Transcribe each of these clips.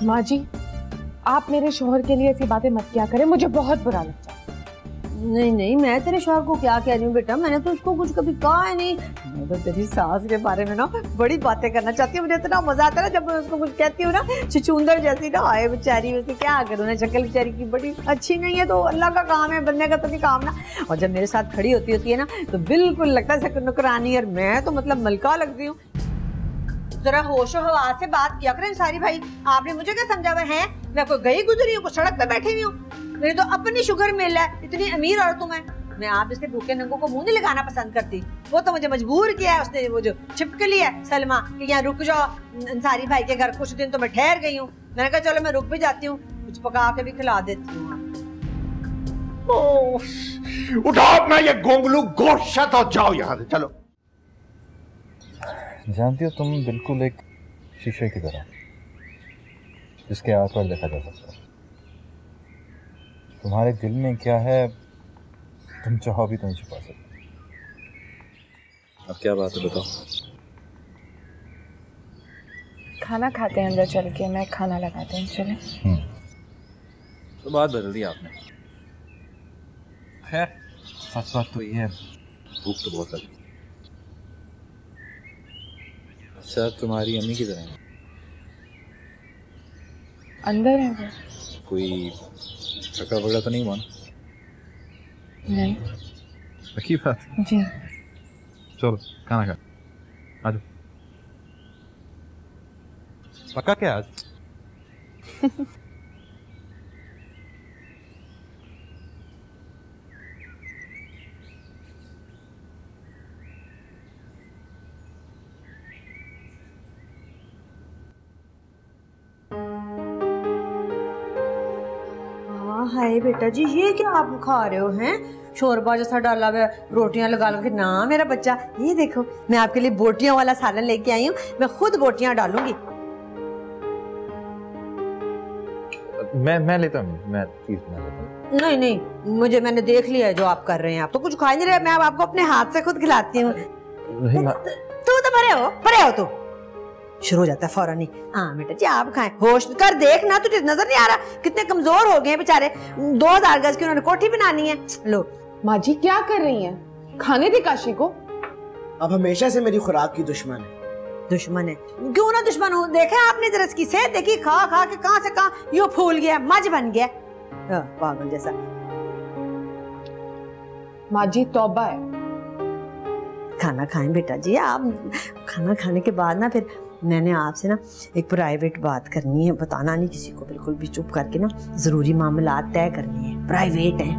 माँ जी, आप मेरे शोहर के लिए ऐसी बातें मत किया करें, मुझे बहुत बुरा लगता है। नहीं नहीं, मैं तेरे शौहर को क्या कह रही हूँ बेटा, मैंने तो उसको कुछ कभी कहा है नहीं। मैं तो तेरी सास के बारे में ना बड़ी बातें करना चाहती हूँ। मुझे इतना मजा आता है ना जब मैं उसको कुछ कहती हूँ ना, चुचुंदर जैसी ना आए बेचारी, वैसे क्या करूँ ना, शक्ल बेचारी की बड़ी अच्छी नहीं है, तो अल्लाह का काम है, बनने का तो नहीं काम ना। और जब मेरे साथ खड़ी होती है ना तो बिल्कुल लगता है नौकरानी, और मैं तो मतलब मलका लगती हूँ। जरा होशो हवास से बात किया करें सारी भाई, आपने मुझे क्या समझा हुआ है? मैं कोई गई गुजरी हूँ, सड़क पे बैठी हुई हूँ? मेरी तो अपनी शुगर मिल है, इतनी अमीर औरत हूँ मैं आप जैसे भूखे नंगों को मुंह नहीं लगाना पसंद करती। वो तो मुझे मजबूर किया है उसने, वो जो छिपके लिया है सलमा कि यहाँ रुक जाओ अंसारी भाई के घर, कुछ दिन तो मैं ठहर गई हूँ। मैंने कहा चलो मैं रुक भी जाती हूँ, कुछ पका के भी खिला देती हूँ। उठाओ अपना ये गोंगलू गोश्त और जाओ यहाँ से, चलो। जानती हो तुम बिल्कुल एक शीशे की तरह जिसके आर पार देखा जा सकता है। तुम्हारे दिल में क्या है तुम चाहो भी तो नहीं छुपा सकते। अब क्या बात है बताओ। खाना खाते हैं अंदर चल के, मैं खाना लगाते हैं, चले। तो बात बदल दी आपने। खैर सच बात तो ये है, भूख तो बहुत लगी। अच्छा तुम्हारी अम्मी की तरह है? अंदर है वो। कोई झगड़ा वगड़ा तो नहीं हुआ? नहीं। पक्की बात? जी। चलो खाना खा, आ जाओ। पक्का क्या आज? हाय बेटा जी, ये क्या आप खा रहे हो हैं? शोरबा जैसा डाला हुआ, रोटियां लगा के ना मेरा बच्चा। ये देखो मैं आपके लिए बोटियां वाला सालन लेके आई हूँ, मैं खुद बोटियां डालूंगी। मैं लेता हूँ, मैं चीज बना लेता हूँ। नहीं नहीं, मैंने देख लिया है जो आप कर रहे हैं, आप तो कुछ खा नहीं रहे, मैं आपको अपने हाथ से खुद खिलाती हूँ। तू तो परे हो तू। शुरू हो जाता है फौरन ही। हाँ बेटा जी आप खाएं, होश कर देख ना, तुझे नजर नहीं आ रहा कितने कमजोर हो गए हैं बेचारे। 2000 गज की उन्होंने कोठी बनानी है। लो माँ जी क्या कर रही हैं? खाने दी काशी को। अब हमेशा से मेरी खुराक की दुश्मन है। दुश्मन है? क्यों ना दुश्मन हो, देखा आपने जरा इसकी सेहत देखी, खा खा के कहां से कहां यूं फूल गया, मज बन गया पागल जैसा। माँ जी तौबा है। खाना खाएं बेटा जी आप। खाना खाने के बाद ना फिर मैंने आपसे ना एक प्राइवेट बात करनी है, बताना नहीं किसी को, बिल्कुल भी चुप करके ना जरूरी मामलात तय करनी है, प्राइवेट है।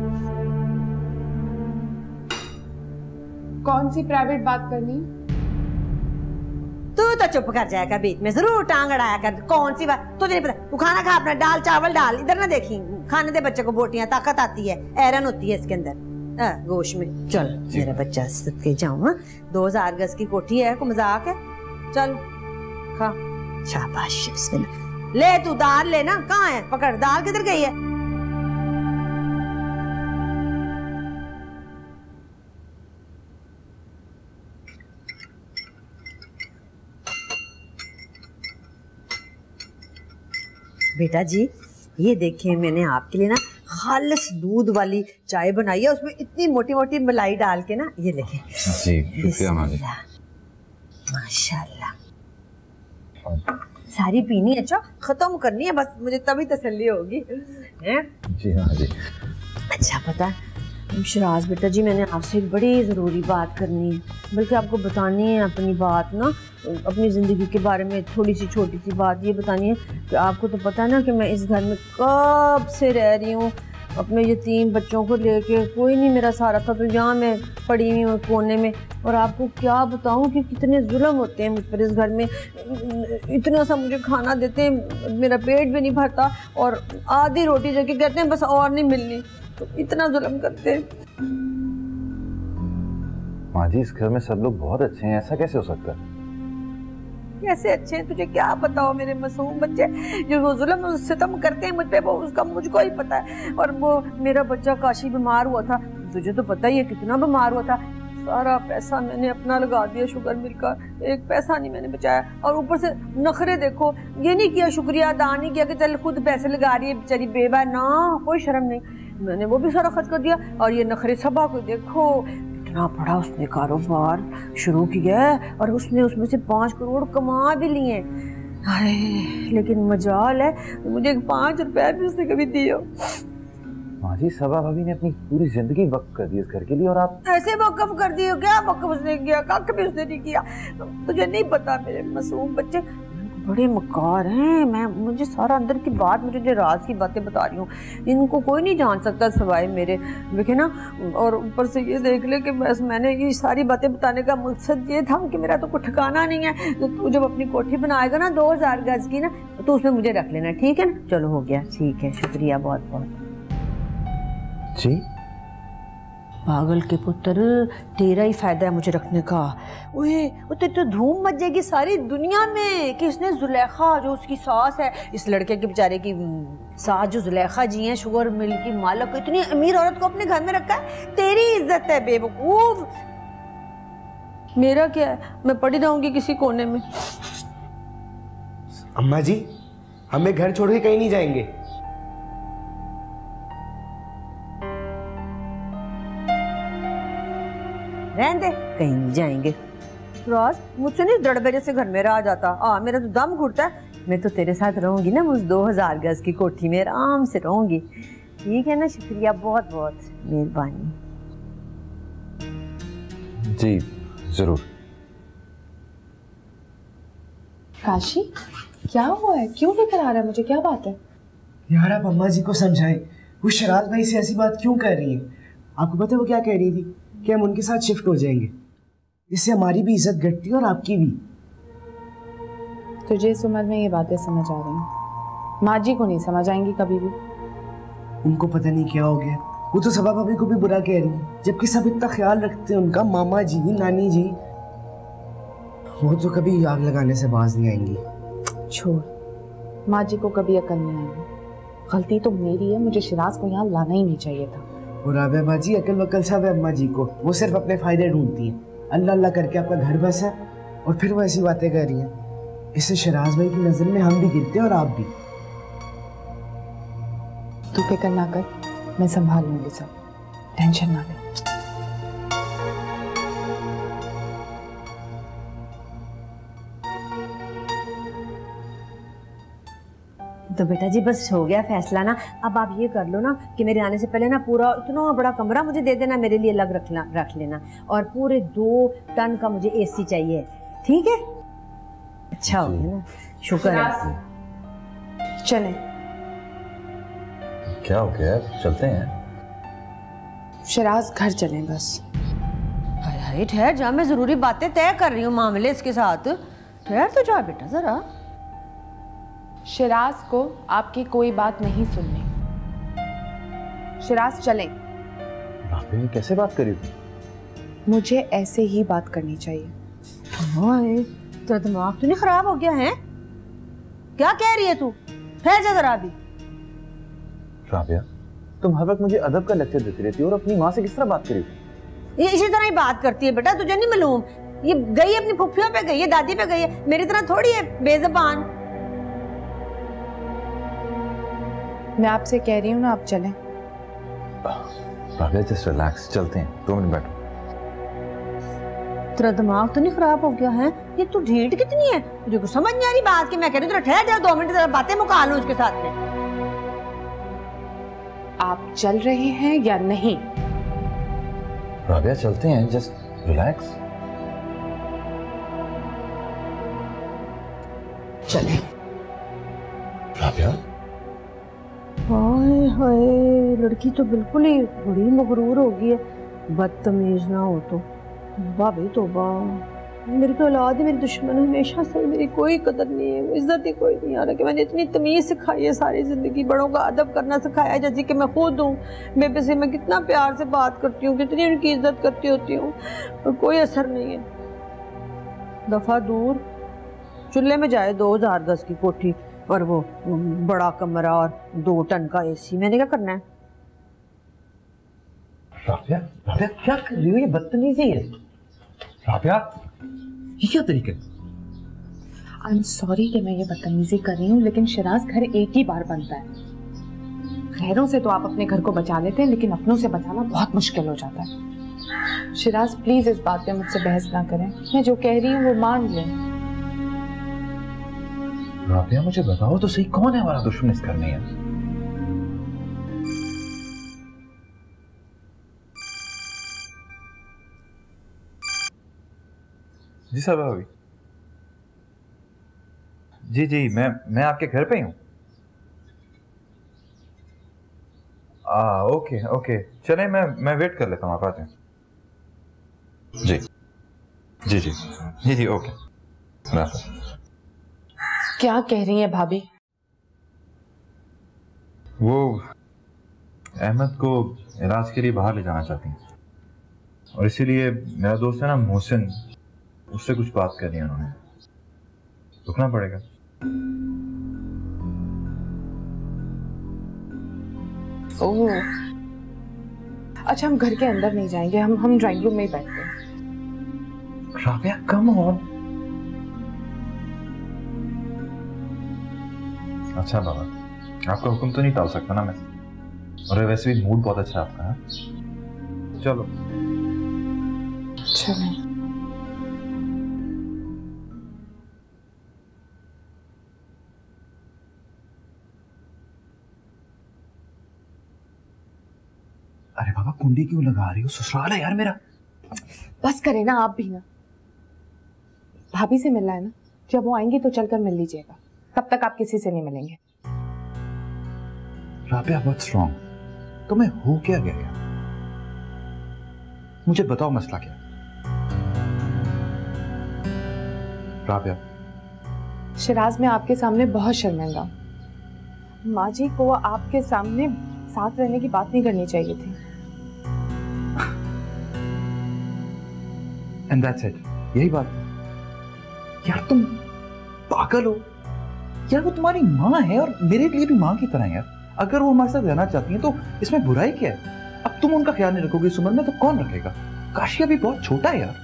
कौन सी प्राइवेट बात करनी है? तू तो चुप कर जाया कर, बीच में जरूर टांग अड़ाया कर। कौन सी बात तुझे नहीं पता? तू खाना खा अपना, दाल चावल डाल, इधर ना देखी, खाने दे बच्चे को बोटियां, ताकत आती है, ऐरन होती है इसके अंदर गोश्त में। चल मेरा बच्चा सदके जाऊं। 2000 गज की कोठी है, को मजाक है? चल खा, शाबाश। ले तू दाल ले ना, कहाँ है? पकड़, दाल किधर गई है? बेटा जी ये देखिए, मैंने आपके लिए ना खालिस दूध वाली चाय बनाई है, उसमें इतनी मोटी मोटी मलाई डाल के ना, ये देखें। जी शुक्रिया मालिक। माशाल्लाह। सारी पीनी है? अच्छा खत्म करनी है बस, मुझे तभी तसल्ली होगी हैं? जी हाँ जी। अच्छा पता शराज बेटा जी, मैंने आपसे एक बड़ी ज़रूरी बात करनी है, बल्कि आपको बतानी है अपनी बात ना, अपनी ज़िंदगी के बारे में थोड़ी सी छोटी सी बात ये बतानी है कि आपको तो पता है ना कि मैं इस घर में कब से रह रही हूँ अपने यतीम बच्चों को लेके, कोई नहीं मेरा सहारा था, तो यहाँ मैं पड़ी हुई हूँ कोने में। और आपको क्या बताऊँ कि कितने जुल्म होते हैं मुझ पर इस घर में, इतना सा मुझे खाना देते हैं, मेरा पेट भी नहीं भरता, और आधी रोटी जगह कहते हैं बस और नहीं मिलनी, तो इतना जुल्म करते हैं। माँ जी इस घर में सब लोग बहुत अच्छे हैं, ऐसा कैसे हो सकता है? कैसे अच्छे हैं तुझे क्या पता हो? मेरे मासूम बच्चे जो वो जुल्म सितम करते हैं मुझ पे, वो उसका मुझको ही पता है। और वो मेरा बच्चा काशी बीमार हुआ था, तुझे तो पता ही है कितना बीमार हुआ था, सारा पैसा मैंने अपना लगा दिया शुगर मिल का, एक पैसा नहीं मैंने बचाया। और ऊपर से नखरे देखो, ये नहीं किया, शुक्रिया अदा नहीं किया कि चल खुद पैसे लगा रही है बेचारी बेवा, ना कोई शर्म नहीं, मैंने वो भी सारा खर्च कर दिया। और ये नखरे सबा को देखो, इतना बड़ा उसने कारोबार शुरू किया है और उसने उसमें से 5 करोड़ कमा भी लिए। हाय, लेकिन मजाल है मुझे 5 रुपए भी उसने कभी दिए हो। माँ जी, सबा भाभी ने अपनी पूरी जिंदगी वक्फ कर दी इस घर के लिए और आप ऐसे वक्फ कर दिए? क्या वक्फ उसने किया? कख भी उसने नहीं किया। तुझे नहीं पता, मेरे मासूम बच्चे बड़े मकार हैं। मुझे सारा अंदर की बात, मुझे राज की बातें बता रही हूँ, इनको कोई नहीं जान सकता सिवाय मेरे, देखे ना। और ऊपर से ये देख ले कि बस मैंने ये सारी बातें बताने का मकसद ये था कि मेरा तो कुछ ठिकाना नहीं है। तो तू जब अपनी कोठी बनाएगा ना 2000 गज की ना, तो उसमें मुझे रख लेना, ठीक है ना? चलो हो गया, ठीक है, शुक्रिया बहुत बहुत। जी पागल के पुत्र, तेरा ही फायदा है मुझे रखने का। ओए, तेरी तो धूम मच जाएगी सारी दुनिया में कि इसने जुलेखा, जो उसकी सास है, इस लड़के के बेचारे की सास जो जुलेखा जी हैं, शुगर मिल की मालिक, इतनी अमीर औरत को अपने घर में रखा है। तेरी इज्जत है बेवकूफ, मेरा क्या है? मैं पड़ी रहूंगी किसी कोने में। अम्मा जी, हमें घर छोड़ के कहीं नहीं जाएंगे। रहने दे, कहीं नहीं जाएंगे। राज, मुझसे नहीं दड़बे से घर में रह जाता। मेरा तो दम घुटता है। मैं तो तेरे साथ रहूंगी ना, उस 2000 गज की कोठी में आराम से रहूंगी, ठीक है ना? शुक्रिया बहुत बहुत, मेहरबानी। जी जरूर। काशी, क्या हुआ है? क्यों लेकर आ रहा है मुझे? क्या बात है? यार आप अम्मा जी को समझाएं, वो शराज भाई से ऐसी बात क्यों कर रही है? आपको पता है वो क्या कह रही थी? कि हम उनके साथ शिफ्ट हो जाएंगे, इससे हमारी भी इज्जत घटती है और आपकी भी। तुझे इस उम्र में ये बातें समझ आ रही हैं, माँ जी को नहीं समझ आएंगी कभी भी। उनको पता नहीं क्या हो गया, वो तो सबा भाभी को भी बुरा कह रही है, जबकि सब इतना ख्याल रखते हैं उनका, मामा जी, नानी जी। वो तो कभी आग लगाने से बाज नहीं आएंगी। छोड़, माँ जी को कभी अकल नहीं आएगी। गलती तो मेरी है, मुझे शिराज को यहाँ लाना ही नहीं चाहिए था। और राबिया बाजी, अकल वकल सब है अम्मा जी को, वो सिर्फ अपने फायदे ढूंढती हैं। अल्लाह अल्लाह करके आपका घर बसा और फिर वो ऐसी बातें कर रही हैं। इससे शराज भाई की नजर में हम भी गिरते हैं और आप भी। तू फिक्र ना कर, मैं संभाल लूंगी सब, टेंशन ना ले। तो बेटा जी बस हो गया फैसला ना। अब आप ये कर लो ना कि मेरे आने से पहले ना पूरा इतना बड़ा कमरा मुझे दे देना, मेरे लिए अलग रख लेना, और पूरे 2 टन का मुझे एसी चाहिए, ठीक है? अच्छा हो गया ना, शुक्र है। चलें। क्या हो गया? चलते हैं। शिराज घर चलें बस। हाय हाय, ठहर जा, मैं जरूरी बातें तय कर रही हूँ मामले इसके साथ। ठहर तो जा बेटा जरा। शिराज को आपकी कोई बात नहीं सुननी। शिराज चलें। भाभी कैसे बात करी थी? मुझे ऐसे ही बात करनी चाहिए। तेरा दिमाग तो नहीं खराब हो गया है? क्या कह रही है तू? ठहर जा जरा अभी। राबिया, तुम हर वक्त मुझे अदब का लेक्चर देती रहती हो और अपनी माँ से किस तरह बात करी थी? ये इसी तरह ही बात करती है बेटा, तुझे नहीं मालूम? ये गई अपनी फुफ्फियों पे गई है, दादी पे गई है, मेरी तरह थोड़ी है बेज़बान। मैं आपसे कह रही हूँ ना, आप चलें। राबिया जस्ट रिलैक्स, चलते हैं, 2 मिनट बैठो। तेरा दिमाग तो नहीं खराब हो गया है? ये तू ढीठ कितनी है, तुझे कुछ समझ नहीं आ रही बात की? मैं कह रही हूँ ठहर जा 2 मिनट, तेरा बातें मुका लूं उसके साथ में। आप चल रहे हैं या नहीं? राबिया चलते हैं, जस्ट रिलैक्स। चलें। राबिया, हाय हाय, लड़की तो बिल्कुल ही बड़ी मगरूर हो गई है, बदतमीज ना हो तो। भाभी तौबा, मेरी तो औलाद है, मेरी दुश्मन हमेशा से, मेरी कोई कदर नहीं है, इज्जत ही कोई नहीं। यार कि मैंने इतनी तमीज सिखाई है सारी जिंदगी, बड़ों का अदब करना सिखाया है, जैसे कि मैं खुद हूँ। बेबे से मैं कितना प्यार से बात करती हूँ, कितनी उनकी इज्जत करती होती हूँ, और कोई असर नहीं है। दफा दूर, चूल्हे में जाए 2000 गज की कोठी और वो बड़ा कमरा और 2 टन का एसी, मैंने क्या करना है? राबिया, राबिया क्या कर रही हो? ये बदतमीजी है। राबिया, ये क्या तरीका है? आई एम सॉरी कि मैं ये बदतमीजी कर रही हूँ, लेकिन शिराज घर एक ही बार बनता है। गैरों से तो आप अपने घर को बचा लेते हैं, लेकिन अपनों से बचाना बहुत मुश्किल हो जाता है। शिराज प्लीज इस बात पे मुझसे बहस ना करें, मैं जो कह रही हूँ वो मान लें। राबिया मुझे बताओ तो सही, कौन है हमारा दुश्मन इस घर में? है जी साहब भाभी। जी जी, मैं आपके घर पे ही हूँ। ओके ओके, चले मैं वेट कर लेता हूँ, आप आते हैं। जी जी जी जी जी, ओके। क्या कह रही है भाभी? वो अहमद को इलाज के लिए बाहर ले जाना चाहती हैं, और इसीलिए मेरा दोस्त है ना मोहसिन, उससे कुछ बात करनी है उन्होंने। रुकना पड़ेगा। ओह अच्छा, हम घर के अंदर नहीं जाएंगे, हम ड्राइंग रूम में ही बैठते हैं। Rabia come on. अच्छा बाबा, आपका हुक्म तो नहीं टाल सकता ना मैं, और वैसे भी मूड बहुत अच्छा है आपका। चलो चलो। अरे बाबा, कुंडी क्यों लगा रही हो? ससुराल है यार मेरा। बस करे ना आप भी ना। भाभी से मिलना है ना, जब वो आएंगी तो चलकर मिल लीजिएगा, तब तक आप किसी से नहीं मिलेंगे। Rabia what's wrong? तुम्हें हो क्या गया यार? मुझे बताओ मसला क्या? राबिया, शिराज मैं आपके सामने बहुत शर्मिंदा हूँ। माँ जी को आपके सामने साथ रहने की बात नहीं करनी चाहिए थी। एंड दैट्स इट, यही बात है। यार तुम पागल हो यार, वो तुम्हारी माँ है और मेरे लिए भी माँ की तरह है यार। अगर वो हमारे साथ रहना चाहती है तो इसमें बुराई क्या है? अब तुम उनका ख्याल नहीं रखोगे इस उम्र में तो कौन रखेगा? काशिया भी बहुत छोटा है यार।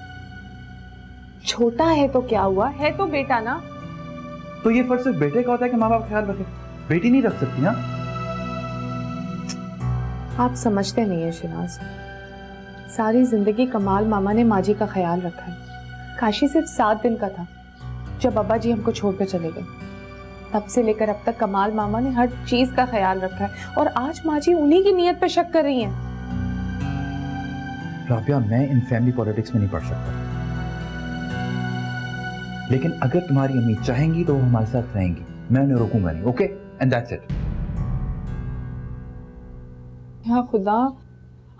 छोटा है तो क्या हुआ, है तो बेटा ना। तो ये फर्ज सिर्फ बेटे का होता है कि माँ बाप ख्याल रखे, बेटी नहीं रख सकती? हाँ, आप समझते नहीं है शिराज, सारी जिंदगी कमाल मामा ने माँ जी का ख्याल रखा है। काशी सिर्फ 7 दिन का था जब अब्बा जी हमको छोड़कर चले गए, तब से लेकर अब तक कमाल मामा ने हर चीज का ख्याल रखा है, और आज माँ जी उन्हीं की नीयत पे शक कर रही हैं। राबिया, मैं इन फैमिली पॉलिटिक्स में नहीं पढ़ सकता, लेकिन अगर तुम्हारी अम्मी चाहेंगी तो वो हमारे साथ रहेंगी, मैं उन्हें रोकूंगा नहीं। Okay, and that's it. हाँ खुदा,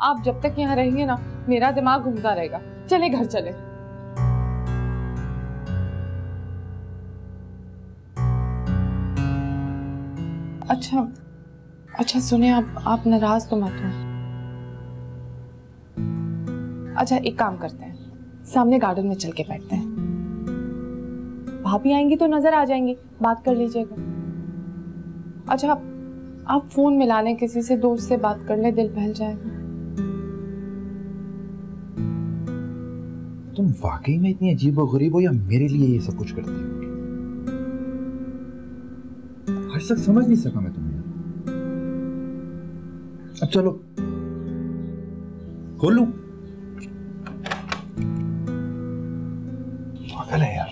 आप जब तक यहाँ रहेंगे ना मेरा दिमाग घूमता रहेगा। चले घर चले। अच्छा सुने, आप नाराज तो मत हो। अच्छा एक काम करते हैं, सामने गार्डन में चल के बैठते हैं। भाभी आएंगी तो नजर आ जाएंगी, बात कर लीजिएगा। अच्छा आप फोन मिला लें, किसी से दोस्त से बात कर ले, दिल बहल जाएगा। तुम वाकई में इतनी अजीब और गरीब हो या मेरे लिए ये सब कुछ करती हो? आज तक समझ नहीं सका मैं तुम्हें। अब चलो खोल लूं। पागल है यार।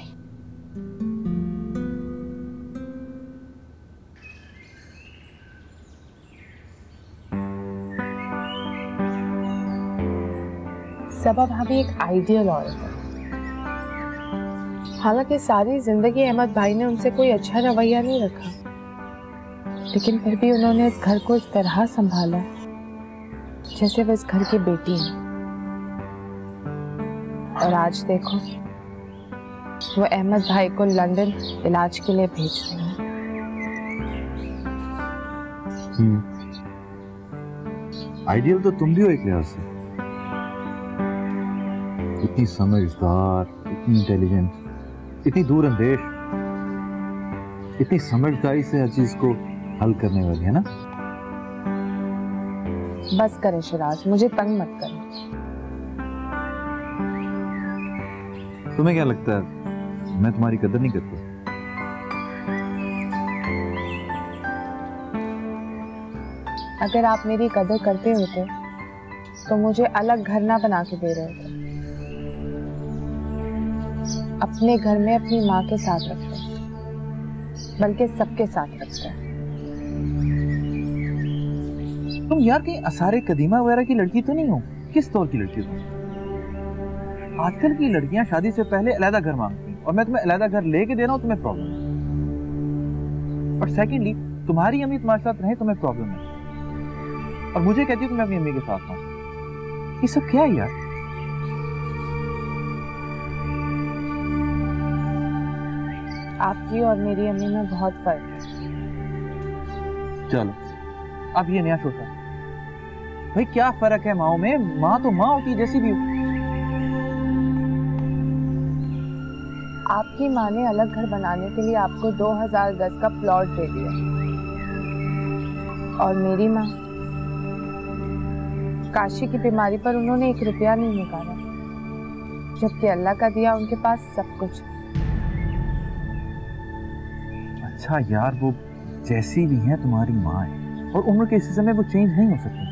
सबा भाभी एक आइडियल औरत है। हालांकि सारी जिंदगी अहमद भाई ने उनसे कोई अच्छा रवैया नहीं रखा, लेकिन फिर भी उन्होंने इस घर को इस तरह संभाला जैसे वो इस घर की बेटी है। और आज देखो, वो अहमद भाई को लंदन इलाज के लिए भेज रही है। आइडियल तो तुम भी हो एक लिहाज से। इतनी समझदार, इतनी इंटेलिजेंट, इतनी दूरअंदेश, इतनी समझदारी से हर चीज को हल करने वाली है ना। बस करें शिराज, मुझे तंग मत करें। तुम्हें क्या लगता है मैं तुम्हारी कदर नहीं करती? अगर आप मेरी कदर करते होते तो मुझे अलग घर ना बना के दे रहे होते, अपने घर में अपनी माँ के साथ रखते, बल्कि सबके साथ रखते। तुम यार कहीं असारे कदीमा वगैरह की लड़की तो नहीं हो? किस दौर की लड़की हो? आजकल की लड़कियां शादी से पहले अलग घर मांगती हैं और मैं तुम्हें अलग घर लेके दे रहा हूं, तुम्हें प्रॉब्लम है। और सेकेंडली तुम्हारी अम्मी तुम्हारे साथ रहे, तुम्हें प्रॉब्लम है, और मुझे कहती हो कि मैं अपनी अम्मी के साथ हूं। ये सब क्या है यार? आपकी और मेरी अम्मी में बहुत फर्क है। चलो अब ये नया सोचा भाई, क्या फर्क है माओ में? माँ तो माँ होती है जैसी भी हो। आपकी माँ ने अलग घर बनाने के लिए आपको 2000 गज का प्लॉट दे दिया, और मेरी माँ काशी की बीमारी पर उन्होंने 1 रुपया नहीं निकाला, जबकि अल्लाह का दिया उनके पास सब कुछ। अच्छा यार, वो जैसी भी है तुम्हारी माँ है, और उम्र के हिस्से में वो चेंज नहीं हो सकती।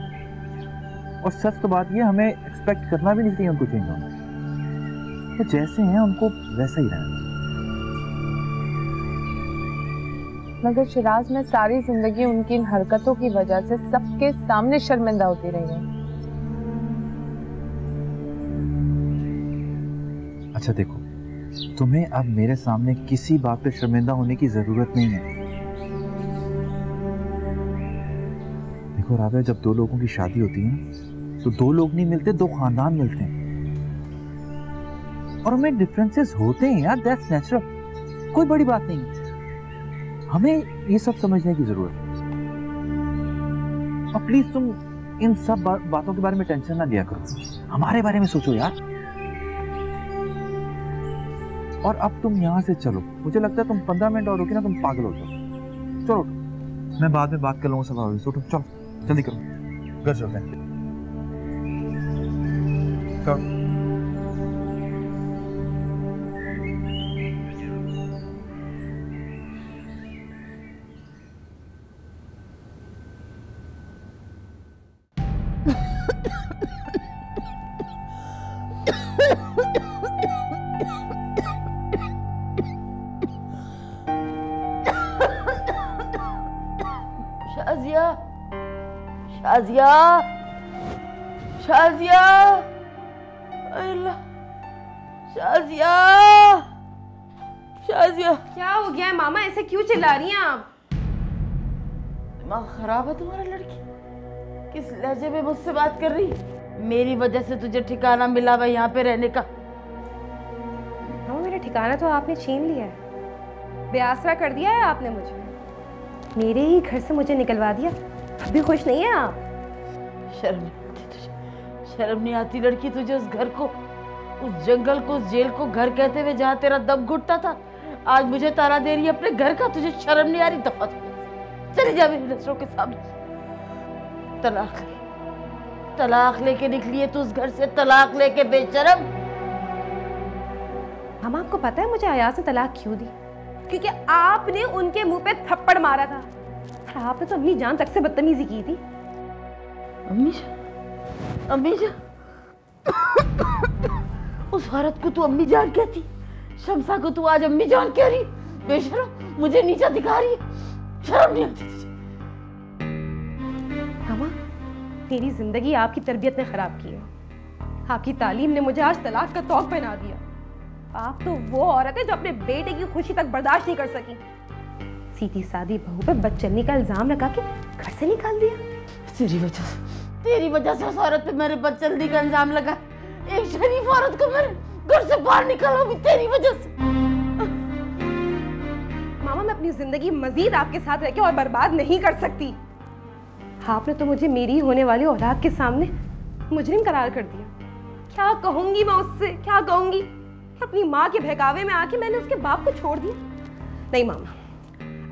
और सच तो बात ये, हमें एक्सपेक्ट करना भी नहीं चाहिए उनको चेंज होना। तो जैसे हैं उनको वैसा ही रहना। मगर शिराज, मैं सारी जिंदगी उनकी इन हरकतों की वजह से सबके सामने शर्मिंदा होती रही हूँ। अच्छा देखो, तुम्हें अब मेरे सामने किसी बात पे शर्मिंदा होने की जरूरत नहीं है। देखो राबिया, जब 2 लोगों की शादी होती है तो 2 लोग नहीं मिलते, 2 खानदान मिलते हैं, और हमें डिफरेंसेस होते हैं यार, दैट्स नेचुरल, कोई बड़ी बात नहीं है। हमें ये सब समझने की जरूरत है। और प्लीज तुम इन सब बातों के बारे में टेंशन ना लिया करो, हमारे बारे में सोचो यार। और अब तुम यहाँ से चलो, मुझे लगता है तुम 15 मिनट और रुके ना तुम पागल हो जाओ। चलो मैं बाद में बात कर लूंगा सब। उठो, चलो जल्दी करो, घर चलते हैं। करो। शाजिया, शाजिया, शाजिया, अल्लाह, शाजिया, शाजिया। क्या हो गया है मामा, ऐसे क्यों चिल्ला रही हैं आप? दिमाग खराब है तुम्हारा लड़की? किस लहजे में मुझसे बात कर रही? मेरी वजह से तुझे ठिकाना मिला हुआ यहाँ पे रहने का। मामा मेरा ठिकाना तो आपने छीन लिया है, बेआसरा कर दिया है आपने मुझे, मेरे ही घर से मुझे निकलवा दिया। अब भी खुश नहीं है आप? शर्म नहीं आती तुझे? शर्म नहीं आती लड़की तुझे? उस घर को, उस जंगल को, उस जेल को घर कहते हुए जहाँ तेरा दम घुटता था, आज मुझे तारा दे रही है अपने घर का। तुझे शर्म नहीं आ रही? दफा चली जा मेरी नजरों के सामने। तलाक लेके निकली है तू उस घर से, तलाक लेके, बेशरम। मामा आपको पता है मुझे अयाज ने तलाक क्यों दी? क्योंकि आपने उनके मुंह पे थप्पड़ मारा था, और आपने तो अपनी जान तक से बदतमीजी की थी। अम्मी जान, उस औरत को तू अम्मी जान कहती, शम्सा को तू आज अम्मी जान कह रही? बेशरम, मुझे नीचा दिखा रही है, शर्म नहीं आती तुझे? मामा मेरी जिंदगी आपकी तरबियत ने खराब की है, आपकी तालीम ने मुझे आज तलाक का तौक पहना दिया। आप तो वो औरत है जो अपने बेटे की खुशी तक बर्दाश्त नहीं कर सकी, सीधी सादी बहू पे बदचलनी का इल्जाम लगा के घर से निकाल दिया। तेरी वजह से उस औरत पे मेरे बदचलनी का इल्जाम लगा। एक शरीफ औरत को मेरे घर से बाहर निकाला भी तेरी वजह से। मामा मैं अपनी जिंदगी मजीद आपके साथ रह के और बर्बाद नहीं कर सकती। आपने तो मुझे मेरी होने वाली औलाद के सामने मुजरिम करार कर दिया। क्या कहूंगी मैं उससे, क्या कहूंगी? अपनी माँ के बहकावे में आके मैंने उसके बाप को छोड़ दिया। नहीं मामा,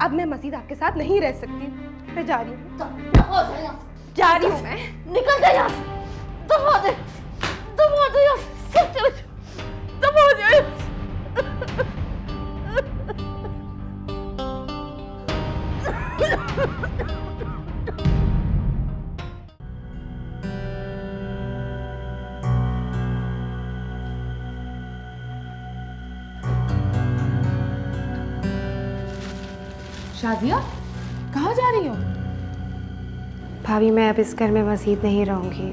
अब मैं मजीद आपके साथ नहीं रह सकती, मैं जा रही हूँ। जा रही हूँ मैं। निकल जा यहाँ से। दबा दे यहाँ से। सब चले जाओ। दबा दे। शाजिया, कहाँ जा रही हो? भाभी मैं अब इस घर में मज़ीद नहीं रहूंगी,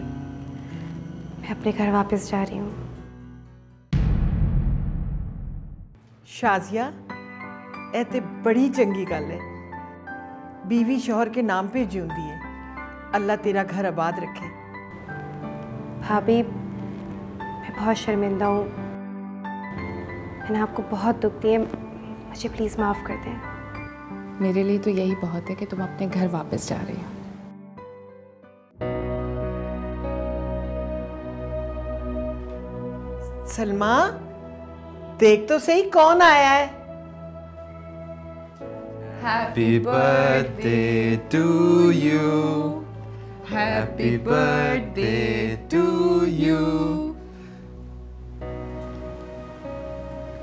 मैं अपने घर वापस जा रही हूँ। शाजिया, ਇਹ ਤੇ बड़ी चंगी गल है। बीवी शौहर के नाम पे जिउंदी है। अल्लाह तेरा घर आबाद रखे। भाभी मैं बहुत शर्मिंदा हूँ, मैंने आपको बहुत दुख दिए, मुझे प्लीज़ माफ़ कर दें। मेरे लिए तो यही बहुत है कि तुम अपने घर वापस जा रही हो। सलमा, देख तो सही कौन आया है। Happy birthday to you. Happy birthday to you.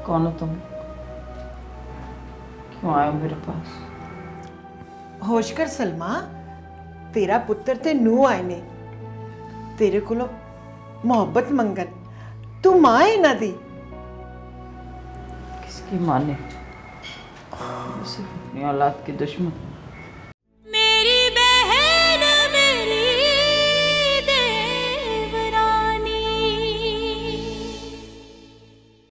कौन हो तुम? क्यों आए हो मेरे पास? होश कर सलमा, तेरा पुत्र ते नूह आए ने तेरे कोलों मोहब्बत मंगन। तू मां है ना दी। किसकी माँ ने? सिर्फ अपनी औलाद के दुश्मन।